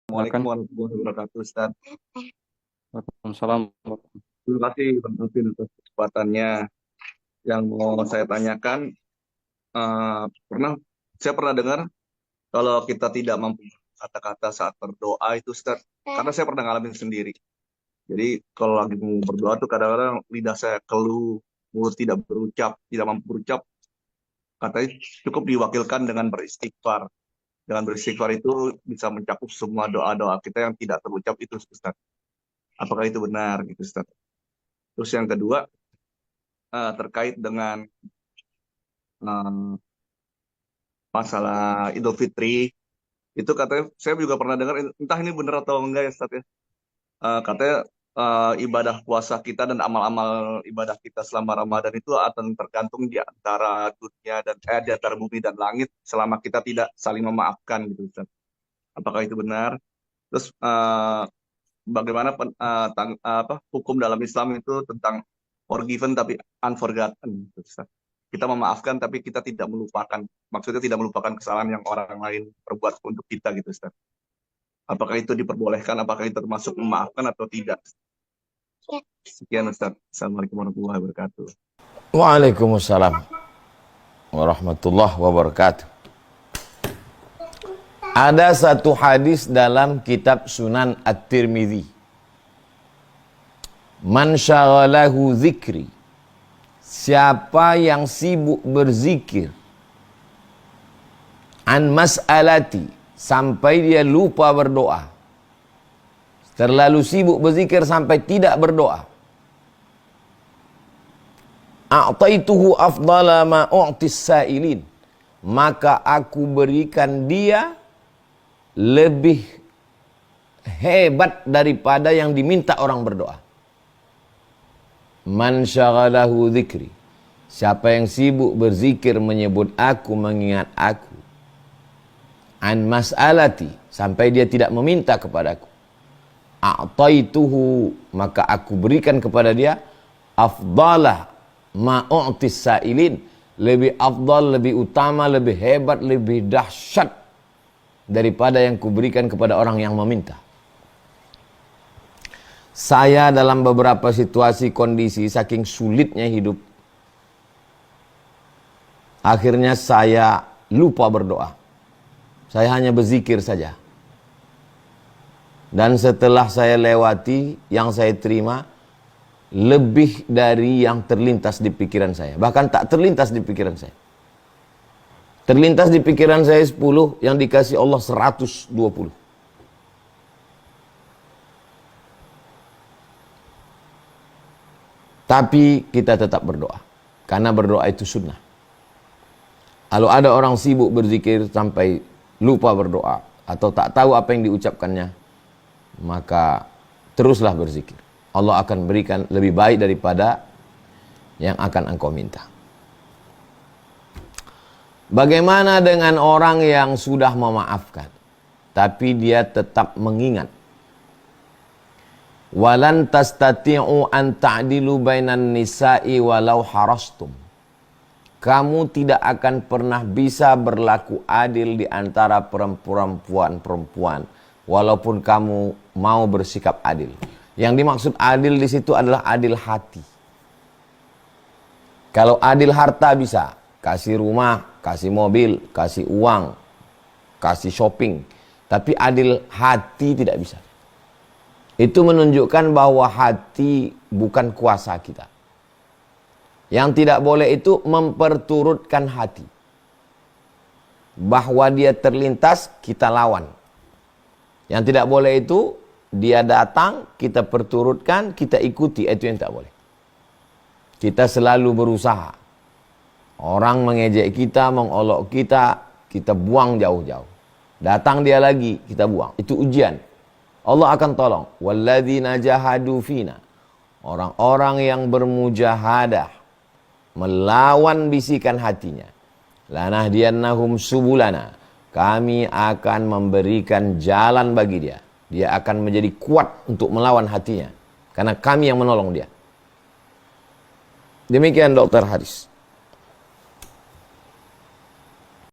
Assalamualaikum Silakan. warahmatullahi wabarakatuh, Ustaz. Waalaikumsalam. Terima kasih Bang Alvin atas kesempatannya. Yang mau saya tanyakan, eh, pernah saya pernah dengar kalau kita tidak mampu kata-kata saat berdoa itu, Ustaz, karena saya pernah ngalamin sendiri. Jadi kalau lagi mau berdoa tuh kadang-kadang lidah saya keluh, mulut tidak berucap, tidak mampu berucap. Katanya cukup diwakilkan dengan beristighfar. Dengan beristighfar itu bisa mencakup semua doa-doa kita yang tidak terucap itu, Ustaz. Apakah itu benar gitu, Ustaz? Terus yang kedua, terkait dengan eh, masalah Idul Fitri, itu katanya saya juga pernah dengar, entah ini benar atau enggak ya Ustaz ya. Katanya ibadah puasa kita dan amal-amal ibadah kita selama Ramadan itu akan tergantung di antara dunia dan di antara bumi dan langit selama kita tidak saling memaafkan gitu Ustaz. Apakah itu benar? Terus bagaimana hukum dalam Islam itu tentang forgiven tapi unforgotten gitu, Ustaz. Kita memaafkan tapi kita tidak melupakan. Maksudnya tidak melupakan kesalahan yang orang lain perbuat untuk kita gitu, Ustaz. Apakah itu diperbolehkan? Apakah itu termasuk memaafkan atau tidak? Sekian, Ustaz. Assalamualaikum warahmatullahi wabarakatuh. Waalaikumsalam warahmatullahi wabarakatuh. Ada satu hadis dalam kitab Sunan At-Tirmidzi. Man syaghalahu dzikri. Siapa yang sibuk berzikir an mas'alati sampai dia lupa berdoa. Terlalu sibuk berzikir sampai tidak berdoa. A'taituhu afdala ma u'tis sa'ilin. Maka aku berikan dia lebih hebat daripada yang diminta orang berdoa. Man syaghalahu dzikri. Siapa yang sibuk berzikir menyebut aku, mengingat aku. An mas'alati. Sampai dia tidak meminta kepadaku. A'taituhu. Maka aku berikan kepada dia afdalah ma'u'tis sa'ilin, lebih afdal, lebih utama, lebih hebat, lebih dahsyat daripada yang kuberikan kepada orang yang meminta. Saya dalam beberapa situasi kondisi saking sulitnya hidup, akhirnya saya lupa berdoa. Saya hanya berzikir saja. Dan setelah saya lewati, yang saya terima lebih dari yang terlintas di pikiran saya. Bahkan tak terlintas di pikiran saya. Terlintas di pikiran saya 10, yang dikasih Allah 120. Tapi kita tetap berdoa. Karena berdoa itu sunnah. Kalau ada orang sibuk berzikir sampai lupa berdoa, atau tak tahu apa yang diucapkannya, maka teruslah berzikir. Allah akan berikan lebih baik daripada yang akan engkau minta. Bagaimana dengan orang yang sudah memaafkan, tapi dia tetap mengingat? Walan tastati'u an ta'dilu bainan nisa'i walau harastum. Kamu tidak akan pernah bisa berlaku adil di antara perempuan-perempuan walaupun kamu mau bersikap adil. Yang dimaksud adil di situ adalah adil hati. Kalau adil harta bisa, kasih rumah, kasih mobil, kasih uang, kasih shopping. Tapi adil hati tidak bisa. Itu menunjukkan bahwa hati bukan kuasa kita. Yang tidak boleh itu memperturutkan hati. Bahwa dia terlintas, kita lawan. Yang tidak boleh itu, dia datang, kita perturutkan, kita ikuti. Itu yang tak boleh. Kita selalu berusaha. Orang mengejek kita, mengolok kita, kita buang jauh-jauh. Datang dia lagi, kita buang. Itu ujian. Allah akan tolong. Walladzina jahadu fina. Orang-orang yang bermujahadah, melawan bisikan hatinya. Lanahdiyannahum subulana. Kami akan memberikan jalan bagi dia. Dia akan menjadi kuat untuk melawan hatinya. Karena kami yang menolong dia. Demikian Dr. Haris.